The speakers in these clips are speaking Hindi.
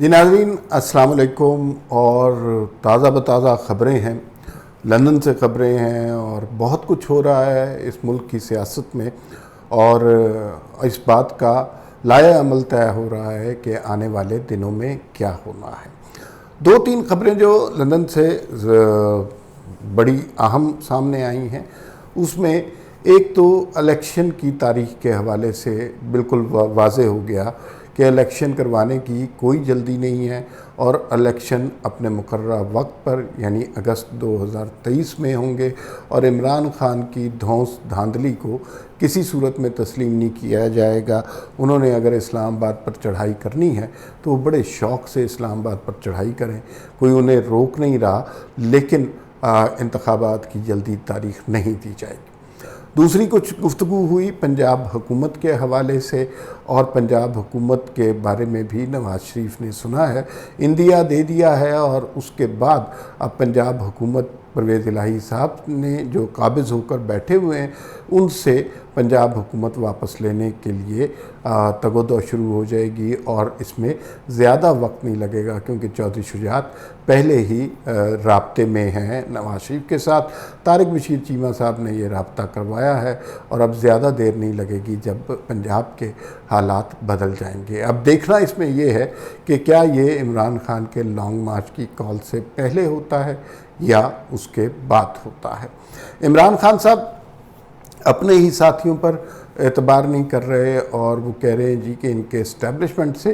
जी नाज़रीन, अस्सलाम वालेकुम। और ताज़ा बताज़ा ख़बरें हैं, लंदन से ख़बरें हैं और बहुत कुछ हो रहा है इस मुल्क की सियासत में। और इस बात का लाया अमल तय हो रहा है कि आने वाले दिनों में क्या होना है। दो तीन ख़बरें जो लंदन से बड़ी अहम सामने आई हैं, उसमें एक तो इलेक्शन की तारीख के हवाले से बिल्कुल वाज़े हो गया कि इलेक्शन करवाने की कोई जल्दी नहीं है और इलेक्शन अपने मुकर्ररा वक्त पर यानी अगस्त 2023 में होंगे। और इमरान खान की धौंस धांधली को किसी सूरत में तस्लीम नहीं किया जाएगा। उन्होंने अगर इस्लामाबाद पर चढ़ाई करनी है तो वो बड़े शौक़ से इस्लामाबाद पर चढ़ाई करें, कोई उन्हें रोक नहीं रहा, लेकिन इंतखाबात की जल्दी तारीख नहीं दी जाएगी। दूसरी कुछ गुफ्तगू हुई पंजाब हुकूमत के हवाले से, और पंजाब हुकूमत के बारे में भी नवाज़ शरीफ ने सुना है, इंदिया दे दिया है। और उसके बाद अब पंजाब हुकूमत परवेज़ इलाही साहब ने जो काबिज़ होकर बैठे हुए हैं, उनसे पंजाब हुकूमत वापस लेने के लिए तगोदो शुरू हो जाएगी। और इसमें ज़्यादा वक्त नहीं लगेगा क्योंकि चौधरी शुजात पहले ही राब्ते में हैं नवाज़ शरीफ के साथ। तारिक बशीर चीमा साहब ने ये राब्ता करवाया है और अब ज़्यादा देर नहीं लगेगी जब पंजाब के हालात बदल जाएंगे। अब देखना इसमें यह है कि क्या ये इमरान खान के लॉन्ग मार्च की कॉल से पहले होता है या उसके बाद होता है। इमरान खान साहब अपने ही साथियों पर एतबार नहीं कर रहे और वो कह रहे हैं जी कि इनके इस्टेब्लिशमेंट से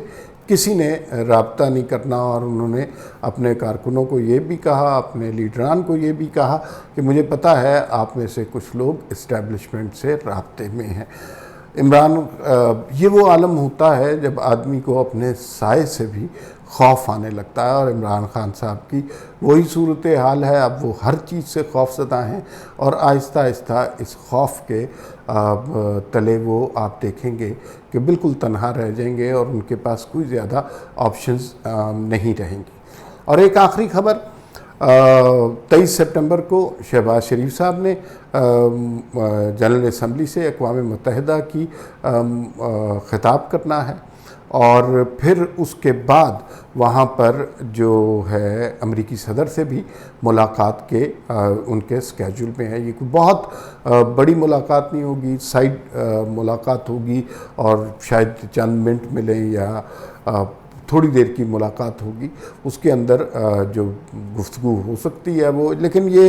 किसी ने राब्ता नहीं करना। और उन्होंने अपने कारकुनों को ये भी कहा, अपने लीडरान को ये भी कहा कि मुझे पता है आप में से कुछ लोग इस्टेब्लिशमेंट से राब्ते में हैं। ये वो आलम होता है जब आदमी को अपने साए से भी खौफ आने लगता है, और इमरान खान साहब की वही सूरत हाल है। अब वो हर चीज़ से खौफज़दा हैं और आहिस्ता आहिस्ता इस खौफ के तले वो आप देखेंगे कि बिल्कुल तन्हा रह जाएंगे और उनके पास कोई ज़्यादा ऑप्शंस नहीं रहेंगी। और एक आखिरी खबर, 23 सितंबर को शहबाज शरीफ साहब ने जनरल असम्बली से अक़वाम मुत्तहिदा की ख़िताब करना है, और फिर उसके बाद वहाँ पर जो है अमरीकी सदर से भी मुलाकात के उनके स्केड्यूल में है। ये कोई बहुत बड़ी मुलाकात नहीं होगी, साइड मुलाकात होगी और शायद चंद मिनट मिलें या थोड़ी देर की मुलाकात होगी। उसके अंदर जो गुफ्तगू हो सकती है वो, लेकिन ये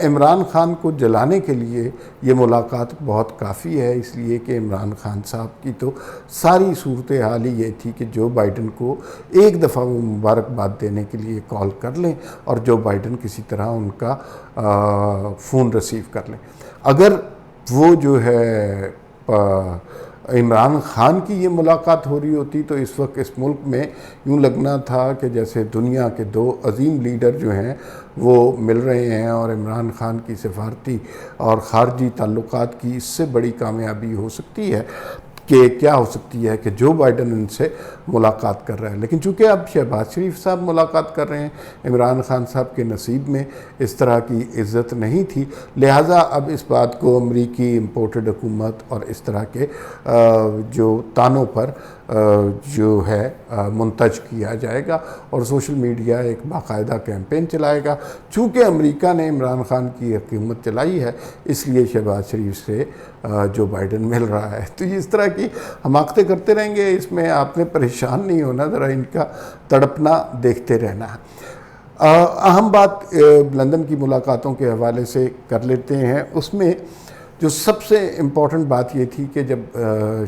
इमरान खान को जलाने के लिए ये मुलाकात बहुत काफ़ी है, इसलिए कि इमरान खान साहब की तो सारी सूरत हाल ही ये थी कि जो बाइडन को एक दफ़ा वो मुबारकबाद देने के लिए कॉल कर लें और जो बाइडन किसी तरह उनका फ़ोन रिसीव कर लें। अगर वो जो है इमरान खान की ये मुलाकात हो रही होती तो इस वक्त इस मुल्क में यूँ लगना था कि जैसे दुनिया के दो अजीम लीडर जो हैं वो मिल रहे हैं, और इमरान खान की सफारती और ख़ारजी ताल्लुकात की इससे बड़ी कामयाबी हो सकती है कि क्या हो सकती है कि जो बाइडन उनसे मुलाकात कर रहा है। लेकिन चूँकि अब शहबाज शरीफ साहब मुलाकात कर रहे हैं, इमरान खान साहब के नसीब में इस तरह की इज़्ज़त नहीं थी, लिहाजा अब इस बात को अमरीकी इम्पोर्टेड हुकूमत और इस तरह के जो तानों पर जो है मुंतज किया जाएगा और सोशल मीडिया एक बाकायदा कैंपेन चलाएगा। चूँकि अमेरिका ने इमरान खान की हुकूमत चलाई है, इसलिए शहबाज शरीफ से जो बाइडन मिल रहा है। तो इस तरह की हमाकतें करते रहेंगे, इसमें आपने परेशान नहीं होना, ज़रा इनका तड़पना देखते रहना है। अहम बात लंदन की मुलाकातों के हवाले से कर लेते हैं। उसमें जो सबसे इम्पॉर्टेंट बात ये थी कि जब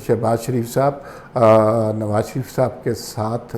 शहबाज शरीफ साहब नवाज़ शरीफ साहब के साथ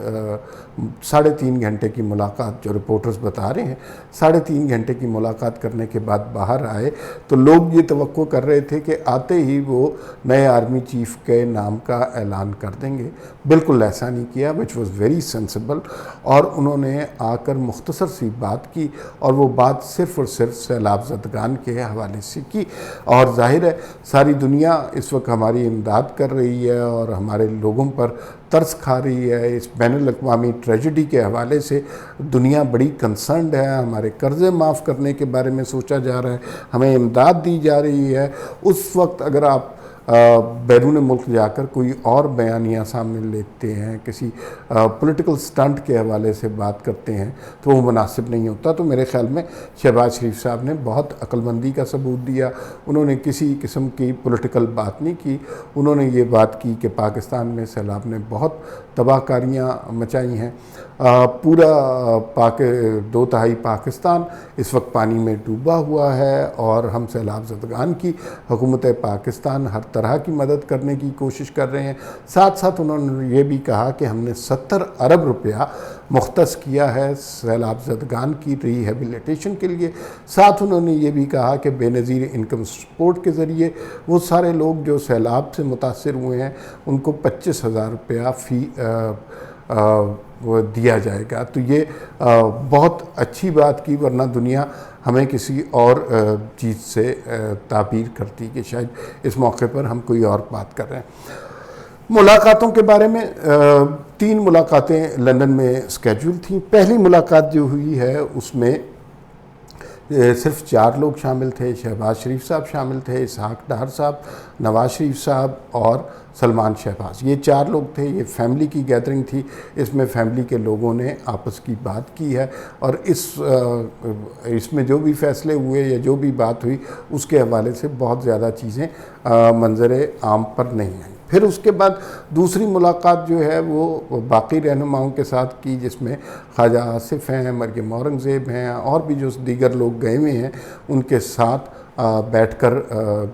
3.5 घंटे की मुलाकात, जो रिपोर्टर्स बता रहे हैं 3.5 घंटे की मुलाकात करने के बाद बाहर आए, तो लोग ये तवक्को कर रहे थे कि आते ही वो नए आर्मी चीफ के नाम का ऐलान कर देंगे। बिल्कुल ऐसा नहीं किया, विच वॉज़ वेरी सेंसिबल। और उन्होंने आकर मुख्तसर सी बात की, और वो बात सिर्फ़ और सिर्फ सैलाब ज़दगान के हवाले से की। और जाहिर है सारी दुनिया इस वक्त हमारी इमदाद कर रही है और हमारे लोगों पर तरस खा रही है। इस बैनुल-अक़वामी ट्रेजेडी के हवाले से दुनिया बड़ी कंसर्न्ड है। हमारे कर्ज़े माफ़ करने के बारे में सोचा जा रहा है, हमें इमदाद दी जा रही है। उस वक्त अगर आप बैरून मुल्क जाकर कोई और बयानिया सामने लेते हैं, किसी पॉलिटिकल स्टंट के हवाले से बात करते हैं, तो वो मुनासिब नहीं होता। तो मेरे ख्याल में शहबाज शरीफ साहब ने बहुत अक्लमंदी का सबूत दिया। उन्होंने किसी किस्म की पॉलिटिकल बात नहीं की। उन्होंने ये बात की कि पाकिस्तान में सैलाब ने बहुत तबाहकारियाँ मचाई हैं। पूरा 2/3 पाकिस्तान इस वक्त पानी में डूबा हुआ है और हम सैलाब ज़दगान की हुकूमत पाकिस्तान हर तरह की मदद करने की कोशिश कर रहे हैं। साथ साथ उन्होंने ये भी कहा कि हमने 70 अरब रुपया मुख्तस किया है सैलाब ज़दगान की रिहेबिलिटेशन के लिए। साथ उन्होंने ये भी कहा कि बेनज़ीर इनकम सपोर्ट के ज़रिए वो सारे लोग जो सैलाब से मुतासर हुए हैं उनको 25,000 रुपया फ़ी वो दिया जाएगा। तो ये बहुत अच्छी बात की, वरना दुनिया हमें किसी और चीज़ से ताबीर करती कि शायद इस मौके पर हम कोई और बात कर रहे हैं। मुलाकातों के बारे में 3 मुलाकातें लंदन में स्केड्यूल थी। पहली मुलाकात जो हुई है उसमें सिर्फ 4 लोग शामिल थे। शहबाज शरीफ साहब शामिल थे, इसहाक डार साहब, नवाज़ शरीफ साहब और सलमान शहबाज। ये 4 लोग थे। ये फैमिली की गैदरिंग थी। इसमें फैमिली के लोगों ने आपस की बात की है और इसमें जो भी फैसले हुए या जो भी बात हुई उसके हवाले से बहुत ज़्यादा चीज़ें मंजर आम पर नहीं आई। फिर उसके बाद दूसरी मुलाकात जो है वो बाकी रहनुमाओं के साथ की, जिसमें ख्वाजा आसिफ हैं, मरियम औरंगज़ेब हैं और भी जो दीगर लोग गए हुए हैं उनके साथ बैठकर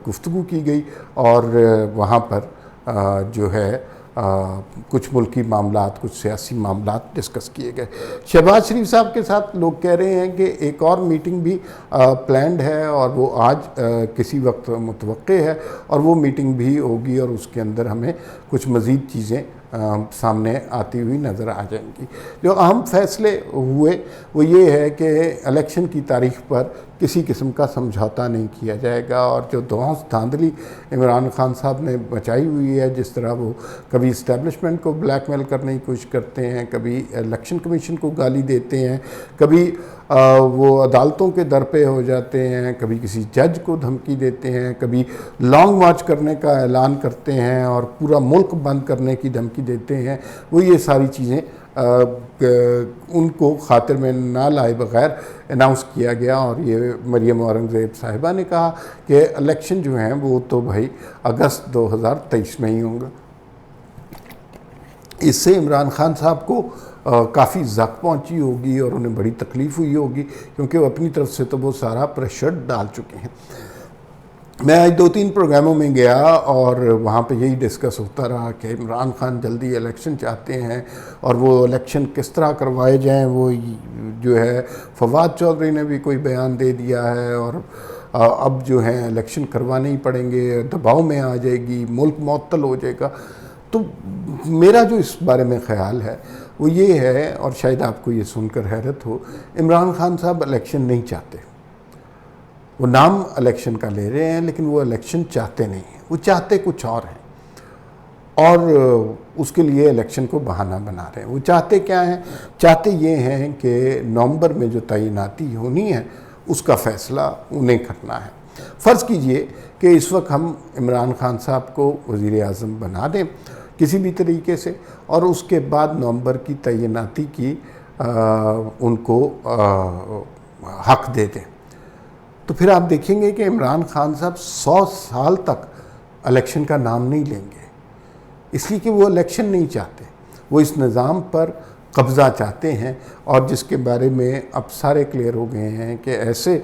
गुफ्तगू की गई और वहाँ पर जो है कुछ मुल्की मामलात, कुछ सियासी मामलात डिस्कस किए गए। शहबाज शरीफ साहब के साथ लोग कह रहे हैं कि एक और मीटिंग भी प्लान्ड है और वो आज किसी वक्त मुतवक्के है और वो मीटिंग भी होगी और उसके अंदर हमें कुछ मज़ीद चीज़ें सामने आती हुई नज़र आ जाएंगी। जो अहम फैसले हुए वो ये है कि इलेक्शन की तारीख पर किसी किस्म का समझौता नहीं किया जाएगा और जो धौंस धांधली इमरान खान साहब ने मचाई हुई है, जिस तरह वो कभी इस्टेब्लिशमेंट को ब्लैकमेल करने की कोशिश करते हैं, कभी इलेक्शन कमीशन को गाली देते हैं, कभी वो अदालतों के दर पे हो जाते हैं, कभी किसी जज को धमकी देते हैं, कभी लॉन्ग मार्च करने का ऐलान करते हैं और पूरा मुल्क बंद करने की धमकी देते हैं। वो ये सारी चीज़ें उनको खातिर में ना लाए बगैर अनाउंस किया गया और ये मरियम औरंगज़ेब साहिबा ने कहा कि इलेक्शन जो हैं वो तो भाई अगस्त 2023 में ही होंगे। इससे इमरान खान साहब को काफ़ी ज़ख्म पहुंची होगी और उन्हें बड़ी तकलीफ़ हुई होगी, क्योंकि वो अपनी तरफ से तो वो सारा प्रेशर डाल चुके हैं। मैं आज 2-3 प्रोग्रामों में गया और वहाँ पे यही डिस्कस होता रहा कि इमरान खान जल्दी इलेक्शन चाहते हैं और वो इलेक्शन किस तरह करवाए जाएं। वो जो है फवाद चौधरी ने भी कोई बयान दे दिया है और अब जो है इलेक्शन करवाने ही पड़ेंगे, दबाव में आ जाएगी, मुल्क मुअत्तल हो जाएगा। तो मेरा जो इस बारे में ख्याल है वो ये है, और शायद आपको ये सुनकर हैरत हो, इमरान खान साहब इलेक्शन नहीं चाहते। वो नाम इलेक्शन का ले रहे हैं लेकिन वो इलेक्शन चाहते नहीं हैं, वो चाहते कुछ और हैं और उसके लिए इलेक्शन को बहाना बना रहे हैं। वो चाहते क्या हैं? चाहते ये हैं कि नवंबर में जो तैनाती होनी है उसका फ़ैसला उन्हें करना है। फ़र्ज़ कीजिए कि इस वक्त हम इमरान खान साहब को वज़ीर आज़म बना दें किसी भी तरीके से और उसके बाद नवंबर की तैनाती की उनको हक़ दे दें, तो फिर आप देखेंगे कि इमरान खान साहब 100 साल तक इलेक्शन का नाम नहीं लेंगे, इसलिए कि वो इलेक्शन नहीं चाहते। वो इस निज़ाम पर कब्ज़ा चाहते हैं और जिसके बारे में अब सारे क्लियर हो गए हैं कि ऐसे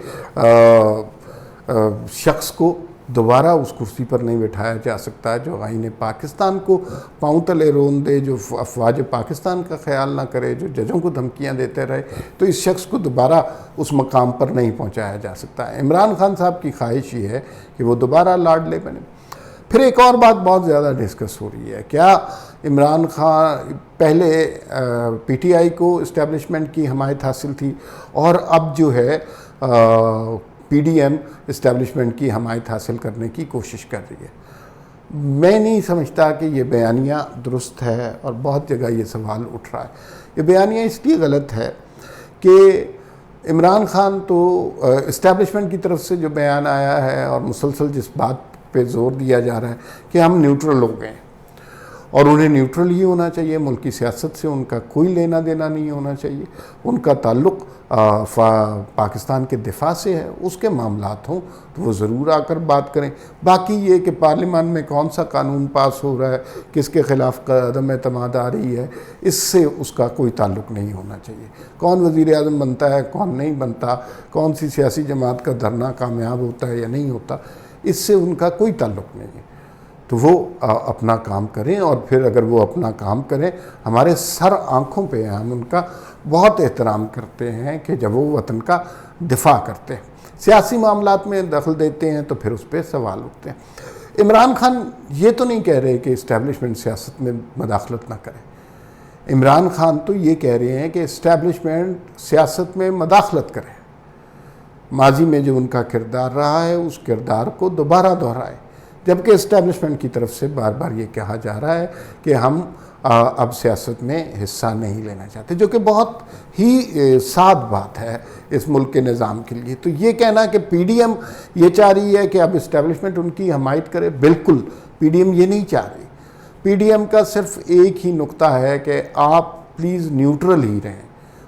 शख्स को दोबारा उस कुर्सी पर नहीं बिठाया जा सकता है जो आईने पाकिस्तान को पाँव तले रोन दे, जो अफवाज पाकिस्तान का ख्याल ना करे, जो जजों को धमकियां देते रहे। तो इस शख्स को दोबारा उस मकाम पर नहीं पहुंचाया जा सकता है। इमरान खान साहब की ख्वाहिश ये है कि वो दोबारा लाडले बने। फिर एक और बात बहुत ज़्यादा डिस्कस हो रही है, क्या इमरान खान पहले PTI को इस्टेब्लिशमेंट की हमायत हासिल थी और अब जो है PDM इस्टेब्लिशमेंट की हमायत हासिल करने की कोशिश कर रही है। मैं नहीं समझता कि ये बयानिया दुरुस्त है और बहुत जगह ये सवाल उठ रहा है। ये बयानिया इसलिए गलत है कि इमरान खान तो इस्टेब्लिशमेंट की तरफ से जो बयान आया है और मुसलसल जिस बात पे जोर दिया जा रहा है कि हम न्यूट्रल हो गए और उन्हें न्यूट्रल ही होना चाहिए, मुल्क की सियासत से उनका कोई लेना देना नहीं होना चाहिए, उनका ताल्लुक़ पाकिस्तान के दिफा से है, उसके मामलात हों तो वो ज़रूर आकर बात करें। बाकी ये कि पार्लियामान में कौन सा कानून पास हो रहा है, किसके ख़िलाफ़ कदम एतमाद आ रही है, इससे उसका कोई ताल्लुक़ नहीं होना चाहिए। कौन वज़ीर आज़म बनता है, कौन नहीं बनता, कौन सी सियासी जमात का धरना कामयाब होता है या नहीं होता, इससे उनका कोई ताल्लुक़ नहीं है। तो वो अपना काम करें और फिर अगर वो अपना काम करें, हमारे सर आँखों पे हम उनका बहुत एहतराम करते हैं कि जब वो वतन का दिफा करते हैं। सियासी मामलात में दखल देते हैं तो फिर उस पर सवाल उठते हैं। इमरान खान ये तो नहीं कह रहे कि इस्टेब्लिशमेंट सियासत में मदाखलत ना करे। इमरान खान तो ये कह रहे हैं कि इस्टेब्लिशमेंट सियासत में मदाखलत करे, माजी में जो उनका किरदार रहा है उस किरदार को दोबारा दोहराए। जबकि इस्टेब्लिशमेंट की तरफ से बार बार ये कहा जा रहा है कि हम अब सियासत में हिस्सा नहीं लेना चाहते, जो कि बहुत ही साद बात है इस मुल्क के निज़ाम के लिए। तो ये कहना कि पीडीएम ये चाह रही है कि अब इस्टेब्लिशमेंट उनकी हमायत करे, बिल्कुल पीडीएम ये नहीं चाह रही। पीडीएम का सिर्फ एक ही नुक्ता है कि आप प्लीज़ न्यूट्रल ही रहें,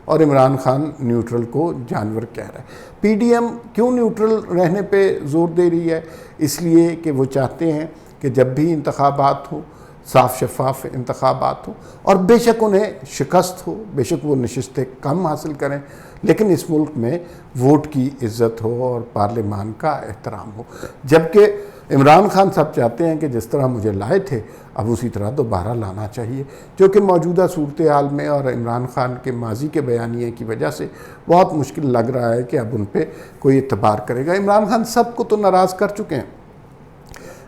और इमरान खान न्यूट्रल को जानवर कह रहा है। पीडीएम क्यों न्यूट्रल रहने पे जोर दे रही है? इसलिए कि वो चाहते हैं कि जब भी इंतखाबात हो, साफ शफाफ इंतखाबात हो, और बेशक उन्हें शिकस्त हो, बेशक वो नशिस्तें कम हासिल करें, लेकिन इस मुल्क में वोट की इज़्ज़त हो और पार्लियामान का एहतराम हो। जबकि इमरान खान साहब चाहते हैं कि जिस तरह मुझे लाए थे अब उसी तरह दोबारा लाना चाहिए, जो कि मौजूदा सूरत हाल में और इमरान खान के माजी के बयानिए की वजह से बहुत मुश्किल लग रहा है कि अब उन पर कोई एतबार करेगा। इमरान खान सबको तो नाराज़ कर चुके हैं,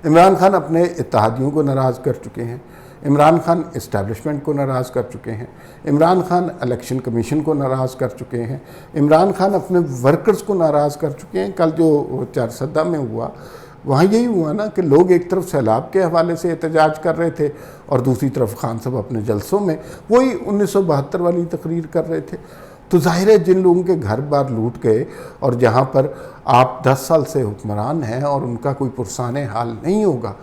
इमरान खान अपने इत्तेहादियों को नाराज़ कर चुके हैं, इमरान खान इस्टेब्लिशमेंट को नाराज़ कर चुके हैं, इमरान खान इलेक्शन कमीशन को नाराज़ कर चुके हैं, इमरान खान अपने वर्कर्स को नाराज़ कर चुके हैं। कल जो चारसद्दा में हुआ वहाँ यही हुआ ना कि लोग एक तरफ सैलाब के हवाले से एहतजाज कर रहे थे और दूसरी तरफ खान साहब अपने जलसों में वही 1972 वाली तकरीर कर रहे थे। तो जाहिर है जिन लोगों के घर बार लूट गए और जहाँ पर आप 10 साल से हुक्मरान हैं और उनका कोई पुरसाने हाल नहीं होगा,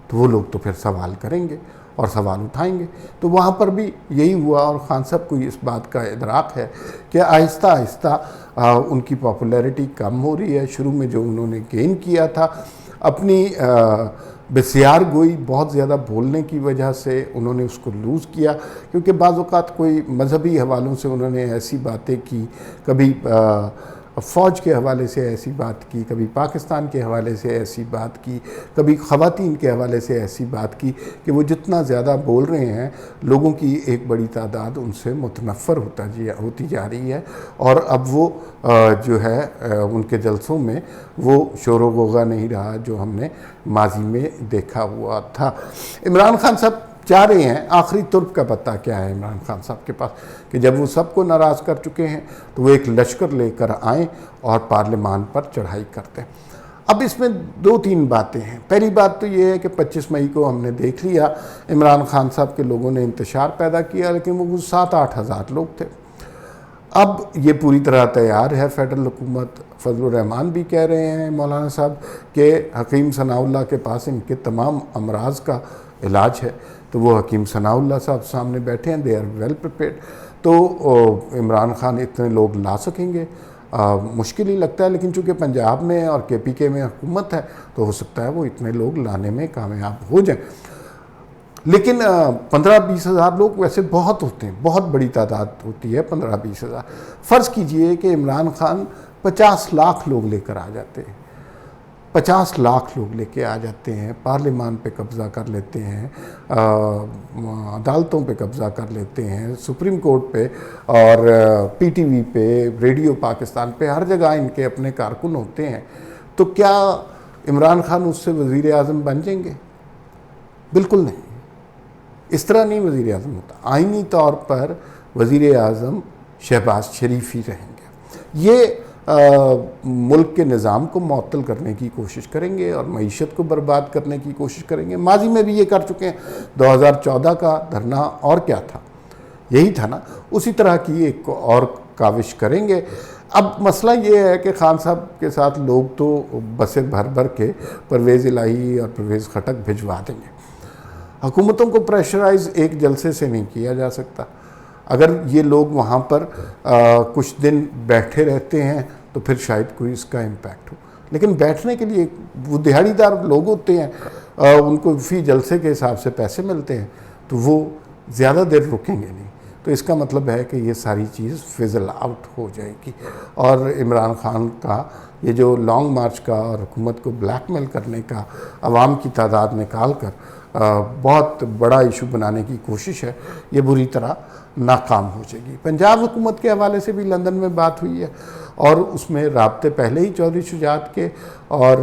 तो वो लोग तो फिर सवाल करेंगे और सवाल उठाएंगे। तो वहाँ पर भी यही हुआ और खान साहब को इस बात का इदराक है कि आहिस्ता आहिस्ता उनकी पॉपुलैरिटी कम हो रही है। शुरू में जो उन्होंने गेन किया था अपनी बसियार गोई, बहुत ज़्यादा बोलने की वजह से उन्होंने उसको लूज़ किया, क्योंकि बाज़ औक़ात कोई मजहबी हवालों से उन्होंने ऐसी बातें की, कभी फ़ौज के हवाले से ऐसी बात की, कभी पाकिस्तान के हवाले से ऐसी बात की, कभी ख़वातीन के हवाले से ऐसी बात की कि वो जितना ज़्यादा बोल रहे हैं लोगों की एक बड़ी तादाद उनसे मुतनफ़र होती जा रही है। और अब वो जो है उनके जलसों में वो शोर व गुगा नहीं रहा जो हमने माजी में देखा हुआ था। इमरान खान साहब चाह रहे हैं, आखिरी तुर्क का पत्ता क्या है इमरान खान साहब के पास, कि जब वो सबको नाराज़ कर चुके हैं तो वो एक लश्कर लेकर आएँ और पार्लियामान पर चढ़ाई करते हैं। अब इसमें 2-3 बातें हैं। पहली बात तो ये है कि 25 मई को हमने देख लिया इमरान खान साहब के लोगों ने इंतशार पैदा किया, लेकिन वो 7-8 हज़ार लोग थे। अब ये पूरी तरह तैयार है फेडरल हुकूमत। फजलुर रहमान भी कह रहे हैं मौलाना साहब के हकीम सनाउल्लाह के पास इनके तमाम अमराज का इलाज है, तो वो हकीम सनाउल्लाह साहब सामने बैठे हैं, दे आर वेल प्रिपेयर्ड। तो इमरान खान इतने लोग ला सकेंगे मुश्किल ही लगता है, लेकिन चूँकि पंजाब में और KPK में हुकूमत है तो हो सकता है वो इतने लोग लाने में कामयाब हो जाएं। लेकिन 15-20 हज़ार लोग वैसे बहुत होते हैं, बहुत बड़ी तादाद होती है 15-20 हज़ार। फ़र्ज़ कीजिए कि इमरान खान 50 लाख लोग लेकर आ जाते हैं, 50 लाख लोग लेके आ जाते हैं, पार्लियामान पे कब्ज़ा कर लेते हैं, अदालतों पे कब्ज़ा कर लेते हैं, सुप्रीम कोर्ट पे और PTV पे, रेडियो पाकिस्तान पे, हर जगह इनके अपने कारकुन होते हैं। तो क्या इमरान खान उससे वज़ीर आज़म बन जाएंगे? बिल्कुल नहीं, इस तरह नहीं वज़ीर आज़म होता। आइनी तौर पर वज़ीर आज़म शहबाज शरीफ ही रहेंगे। ये मुल्क के निज़ाम को मुअत्तल करने की कोशिश करेंगे और मईशत को बर्बाद करने की कोशिश करेंगे। माजी में भी ये कर चुके हैं। 2014 का धरना और क्या था, यही था ना, उसी तरह की एक और काविश करेंगे। अब मसला ये है कि खान साहब के साथ लोग तो बसें भर भर के परवेज़ इलाही और परवेज़ खटक भिजवा देंगे। हुकूमतों को प्रेशराइज एक जलसे से नहीं किया जा सकता। अगर ये लोग वहाँ पर कुछ दिन बैठे रहते हैं तो फिर शायद कोई इसका इम्पैक्ट हो, लेकिन बैठने के लिए वो दिहाड़ीदार लोग होते हैं, उनको फी जलसे के हिसाब से पैसे मिलते हैं, तो वो ज़्यादा देर रुकेंगे नहीं। तो इसका मतलब है कि ये सारी चीज़ फिज़ल आउट हो जाएगी और इमरान खान का ये जो लॉन्ग मार्च का और हुकूमत को ब्लैकमेल करने का आवाम की तादाद निकाल कर बहुत बड़ा इशू बनाने की कोशिश है, ये बुरी तरह नाकाम हो जाएगी। पंजाब हुकूमत के हवाले से भी लंदन में बात हुई है और उसमें राब्ते पहले ही चौधरी शुजात के और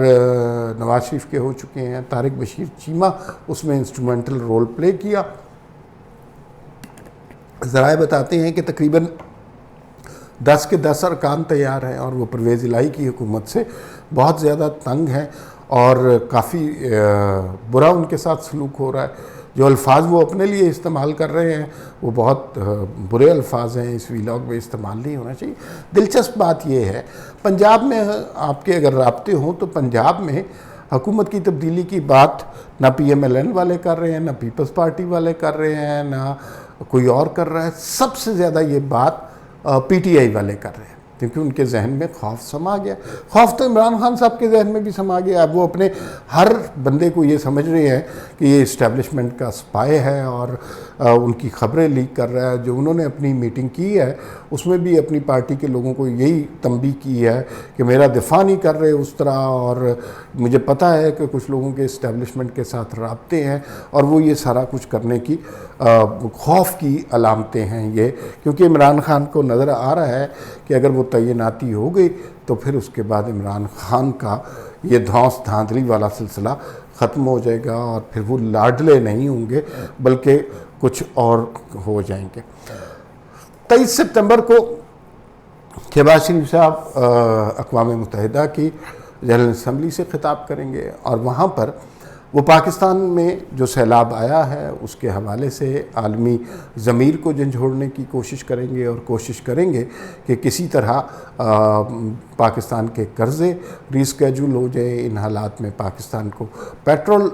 नवाज शरीफ के हो चुके हैं। तारिक बशीर चीमा उसमें इंस्ट्रूमेंटल रोल प्ले किया। ज़राए बताते हैं कि तकरीबन 10 के 10 अरकान तैयार हैं और वो परवेज़ इलाही की हुकूमत से बहुत ज़्यादा तंग हैं और काफ़ी बुरा उनके साथ सलूक हो रहा है। जो अल्फाज वो अपने लिए इस्तेमाल कर रहे हैं वो बहुत बुरे अल्फाज हैं, इस वीलॉग में इस्तेमाल नहीं होना चाहिए। दिलचस्प बात ये है, पंजाब में आपके अगर राब्ते हों तो पंजाब में हुकूमत की तब्दीली की बात ना PMLN वाले कर रहे हैं, ना पीपल्स पार्टी वाले कर रहे हैं, ना कोई और कर रहा है। सबसे ज़्यादा ये बात PTI वाले कर रहे हैं, क्योंकि उनके जहन में खौफ समा गया। खौफ तो इमरान खान साहब के जहन में भी समा गया। अब वो अपने हर बंदे को ये समझ रहे हैं कि ये इस्टेब्लिशमेंट का स्पाई है और उनकी खबरें लीक कर रहा है। जो उन्होंने अपनी मीटिंग की है उसमें भी अपनी पार्टी के लोगों को यही तंबीह की है कि मेरा दिफा नहीं कर रहे उस तरह, और मुझे पता है कि कुछ लोगों के इस्टेब्लिशमेंट के साथ राब्ते हैं और वो ये सारा कुछ करने की खौफ की अलामतें हैं ये, क्योंकि इमरान खान को नज़र आ रहा है कि अगर वो तैनाती हो गई तो फिर उसके बाद इमरान खान का ये धौंस धांधली वाला सिलसिला ख़त्म हो जाएगा और फिर वो लाडले नहीं होंगे बल्कि कुछ और हो जाएंगे। 23 सितंबर को शहबाज शरीफ साहब अक़वाम मुत्तहिदा की जनरल असम्बली से ख़िताब करेंगे और वहाँ पर वो पाकिस्तान में जो सैलाब आया है उसके हवाले से आलमी ज़मीर को झंझोड़ने की कोशिश करेंगे और कोशिश करेंगे कि किसी तरह पाकिस्तान के कर्ज़े रीस्केड्यूल हो जाए। इन हालात में पाकिस्तान को पेट्रोल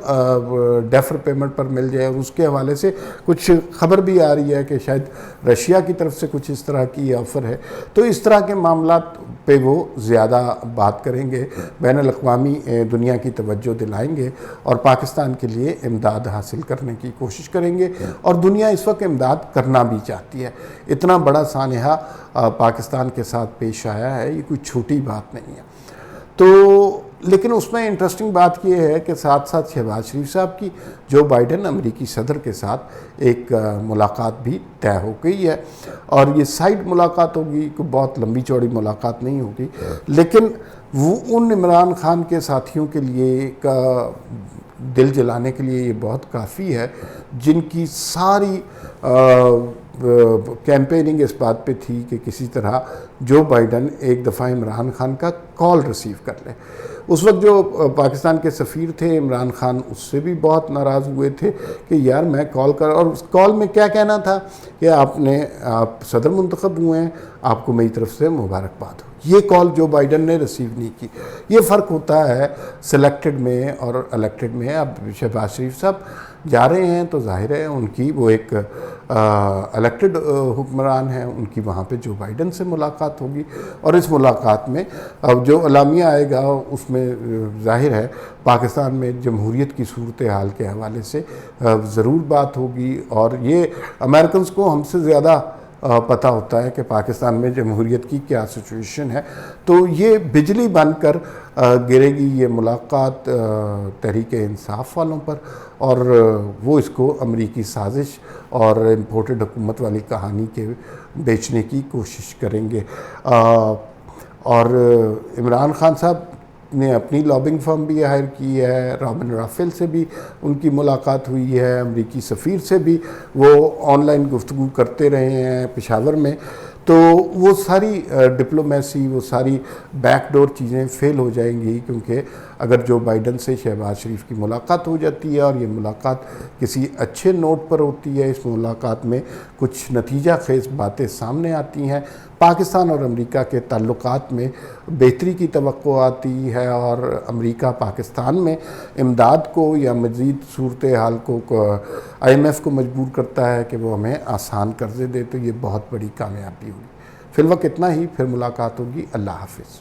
डेफर पेमेंट पर मिल जाए और उसके हवाले से कुछ खबर भी आ रही है कि शायद रशिया की तरफ से कुछ इस तरह की ऑफ़र है। तो इस तरह के मामलात पे वो ज़्यादा बात करेंगे, बैनुल अक़वामी दुनिया की तवज्जो दिलाएंगे और पाकिस्तान के लिए इमदाद हासिल करने की कोशिश करेंगे। और दुनिया इस वक्त इमदाद करना भी चाहती है। इतना बड़ा सानहा पाकिस्तान के साथ पेश आया है, ये कोई छोटी बात नहीं है। तो लेकिन उसमें इंटरेस्टिंग बात यह है कि साथ साथ शहबाज शरीफ साहब की जो बाइडन अमेरिकी सदर के साथ एक मुलाकात भी तय हो गई है और ये साइड मुलाकात होगी, कोई बहुत लंबी चौड़ी मुलाकात नहीं होगी, लेकिन वो उन इमरान खान के साथियों के लिए का दिल जलाने के लिए ये बहुत काफ़ी है जिनकी सारी कैंपेनिंग इस बात पे थी कि किसी तरह जो बाइडन एक दफ़ा इमरान खान का कॉल रिसीव कर ले। उस वक्त जो पाकिस्तान के सफ़ीर थे इमरान खान उससे भी बहुत नाराज़ हुए थे कि यार मैं कॉल कर, और उस कॉल में क्या कहना था कि आप सदर मुंतखब हुए हैं, आपको मेरी तरफ से मुबारकबाद हो। ये कॉल जो बाइडन ने रिसीव नहीं की। ये फ़र्क होता है सिलेक्टेड में और इलेक्टेड में। अब शहबाज शरीफ साहब जा रहे हैं तो जाहिर है उनकी वो एक इलेक्टेड हुक्मरान हैं, उनकी वहाँ पे जो बाइडन से मुलाकात होगी और इस मुलाकात में अब जो अलामिया आएगा उसमें जाहिर है पाकिस्तान में जमहूरियत की सूरत हाल के हवाले से ज़रूर बात होगी। और ये अमेरिकन को हमसे ज़्यादा पता होता है कि पाकिस्तान में जमहूरियत की क्या सिचुएशन है। तो ये बिजली बनकर गिरेगी ये मुलाकात तहरीक इंसाफ वालों पर और वो इसको अमरीकी साजिश और इम्पोर्टेड हुकूमत वाली कहानी के बेचने की कोशिश करेंगे। और इमरान खान साहब ने अपनी लॉबिंग फर्म भी हायर की है, रॉबिन राफेल से भी उनकी मुलाकात हुई है, अमरीकी सफ़ीर से भी वो ऑनलाइन गुफ्तगू करते रहे हैं पेशावर में। तो वो सारी डिप्लोमेसी, वो सारी बैकडोर चीज़ें फेल हो जाएंगी, क्योंकि अगर जो बाइडन से शहबाज शरीफ की मुलाकात हो जाती है और ये मुलाकात किसी अच्छे नोट पर होती है, इस मुलाकात में कुछ नतीजा खेज बातें सामने आती हैं, पाकिस्तान और अमेरिका के ताल्लुकात में बेहतरी की तवक्को आती है और अमेरिका पाकिस्तान में इमदाद को या मज़ीद सूरत हाल को IMF को मजबूर करता है कि वो हमें आसान कर्जे दे, तो ये बहुत बड़ी कामयाबी होगी। फिलवक्त इतना ही, फिर मुलाकात होगी। अल्लाह हाफिज़।